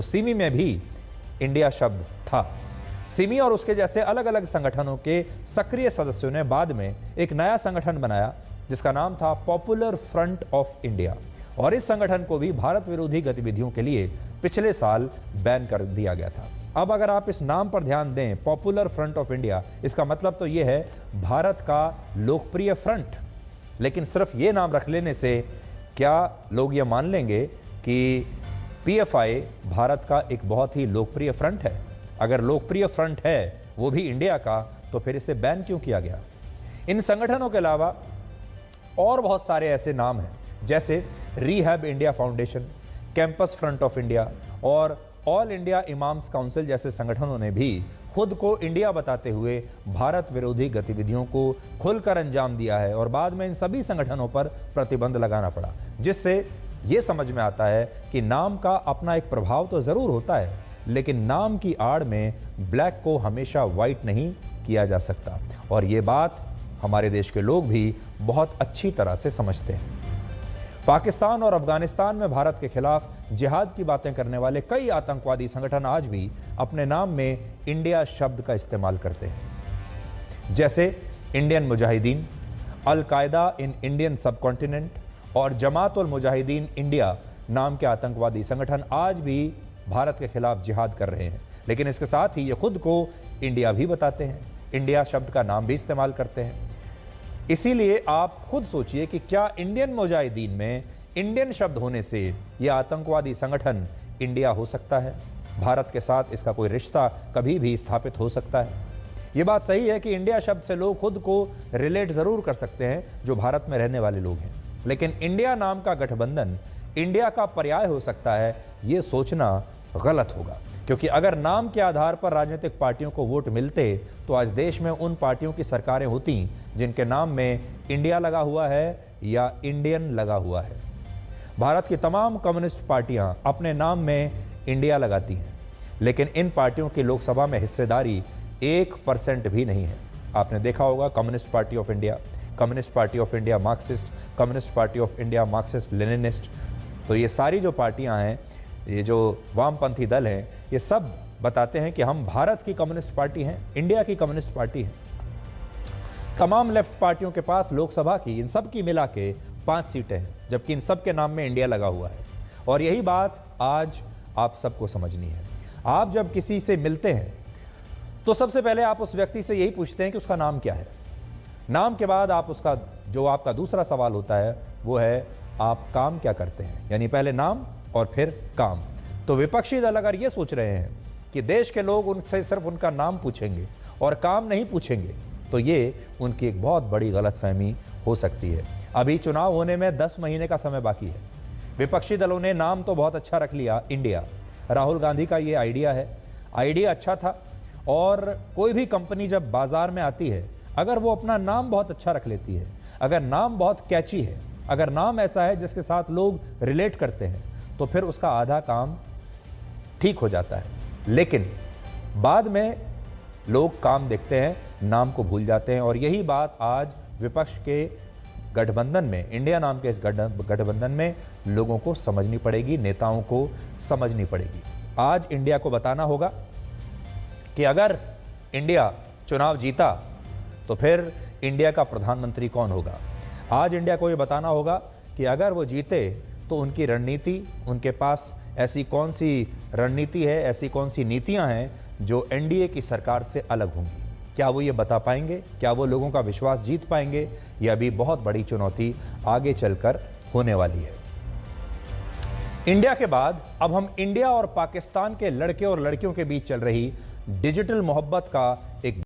तो सिमी में भी इंडिया शब्द था। सिमी और उसके जैसे अलग अलग संगठनों के सक्रिय सदस्यों ने बाद में एक नया संगठन बनाया जिसका नाम था पॉपुलर फ्रंट ऑफ इंडिया, और इस संगठन को भी भारत विरोधी गतिविधियों के लिए पिछले साल बैन कर दिया गया था। अब अगर आप इस नाम पर ध्यान दें, पॉपुलर फ्रंट ऑफ इंडिया, इसका मतलब तो यह है भारत का लोकप्रिय फ्रंट। लेकिन सिर्फ ये नाम रख लेने से क्या लोग ये मान लेंगे कि पीएफआई भारत का एक बहुत ही लोकप्रिय फ्रंट है? अगर लोकप्रिय फ्रंट है वो भी इंडिया का, तो फिर इसे बैन क्यों किया गया? इन संगठनों के अलावा और बहुत सारे ऐसे नाम हैं, जैसे rehab India foundation, campus front of India और ऑल इंडिया इमाम्स काउंसिल जैसे संगठनों ने भी खुद को इंडिया बताते हुए भारत विरोधी गतिविधियों को खुलकर अंजाम दिया है, और बाद में इन सभी संगठनों पर प्रतिबंध लगाना पड़ा, जिससे ये समझ में आता है कि नाम का अपना एक प्रभाव तो ज़रूर होता है, लेकिन नाम की आड़ में ब्लैक को हमेशा वाइट नहीं किया जा सकता। और ये बात हमारे देश के लोग भी बहुत अच्छी तरह से समझते हैं। पाकिस्तान और अफगानिस्तान में भारत के खिलाफ जिहाद की बातें करने वाले कई आतंकवादी संगठन आज भी अपने नाम में इंडिया शब्द का इस्तेमाल करते हैं, जैसे इंडियन मुजाहिदीन, अल कायदा इन इंडियन सबकॉन्टिनेंट और जमात उल मुजाहिदीन इंडिया नाम के आतंकवादी संगठन आज भी भारत के खिलाफ जिहाद कर रहे हैं। लेकिन इसके साथ ही ये खुद को इंडिया भी बताते हैं, इंडिया शब्द का नाम भी इस्तेमाल करते हैं। इसीलिए आप खुद सोचिए कि क्या इंडियन मुजाहिदीन में इंडियन शब्द होने से यह आतंकवादी संगठन इंडिया हो सकता है? भारत के साथ इसका कोई रिश्ता कभी भी स्थापित हो सकता है? ये बात सही है कि इंडिया शब्द से लोग खुद को रिलेट ज़रूर कर सकते हैं जो भारत में रहने वाले लोग हैं, लेकिन इंडिया नाम का गठबंधन इंडिया का पर्याय हो सकता है, ये सोचना गलत होगा। क्योंकि अगर नाम के आधार पर राजनीतिक पार्टियों को वोट मिलते तो आज देश में उन पार्टियों की सरकारें होती जिनके नाम में इंडिया लगा हुआ है या इंडियन लगा हुआ है। भारत की तमाम कम्युनिस्ट पार्टियां अपने नाम में इंडिया लगाती हैं, लेकिन इन पार्टियों की लोकसभा में हिस्सेदारी 1% भी नहीं है। आपने देखा होगा communist party of India, communist party of India Marxist, communist party of India Marxist Leninist, तो ये सारी जो पार्टियां हैं, ये जो वामपंथी दल हैं, ये सब बताते हैं कि हम भारत की कम्युनिस्ट पार्टी हैं, इंडिया की कम्युनिस्ट पार्टी है। तमाम लेफ्ट पार्टियों के पास लोकसभा की इन सब की मिला के 5 सीटें हैं, जबकि इन सब के नाम में इंडिया लगा हुआ है। और यही बात आज आप सबको समझनी है। आप जब किसी से मिलते हैं तो सबसे पहले आप उस व्यक्ति से यही पूछते हैं कि उसका नाम क्या है। नाम के बाद आप उसका जो आपका दूसरा सवाल होता है वो है आप काम क्या करते हैं, यानी पहले नाम और फिर काम। तो विपक्षी दल अगर ये सोच रहे हैं कि देश के लोग उनसे सिर्फ उनका नाम पूछेंगे और काम नहीं पूछेंगे, तो ये उनकी एक बहुत बड़ी गलतफहमी हो सकती है। अभी चुनाव होने में 10 महीने का समय बाकी है। विपक्षी दलों ने नाम तो बहुत अच्छा रख लिया, इंडिया। राहुल गांधी का ये आइडिया है, आइडिया अच्छा था। और कोई भी कंपनी जब बाजार में आती है, अगर वो अपना नाम बहुत अच्छा रख लेती है, अगर नाम बहुत कैची है, अगर नाम ऐसा है जिसके साथ लोग रिलेट करते हैं, तो फिर उसका आधा काम ठीक हो जाता है। लेकिन बाद में लोग काम देखते हैं, नाम को भूल जाते हैं। और यही बात आज विपक्ष के गठबंधन में, इंडिया नाम के इस गठबंधन में लोगों को समझनी पड़ेगी, नेताओं को समझनी पड़ेगी। आज इंडिया को बताना होगा कि अगर इंडिया चुनाव जीता तो फिर इंडिया का प्रधानमंत्री कौन होगा। आज इंडिया को ये बताना होगा कि अगर वो जीते तो उनकी रणनीति, उनके पास ऐसी कौन सी रणनीति है, ऐसी कौन सी नीतियां हैं जो एनडीए की सरकार से अलग होंगी। क्या वो ये बता पाएंगे? क्या वो लोगों का विश्वास जीत पाएंगे? यह अभी बहुत बड़ी चुनौती आगे चलकर होने वाली है। इंडिया के बाद अब हम इंडिया और पाकिस्तान के लड़के और लड़कियों के बीच चल रही डिजिटल मोहब्बत का एक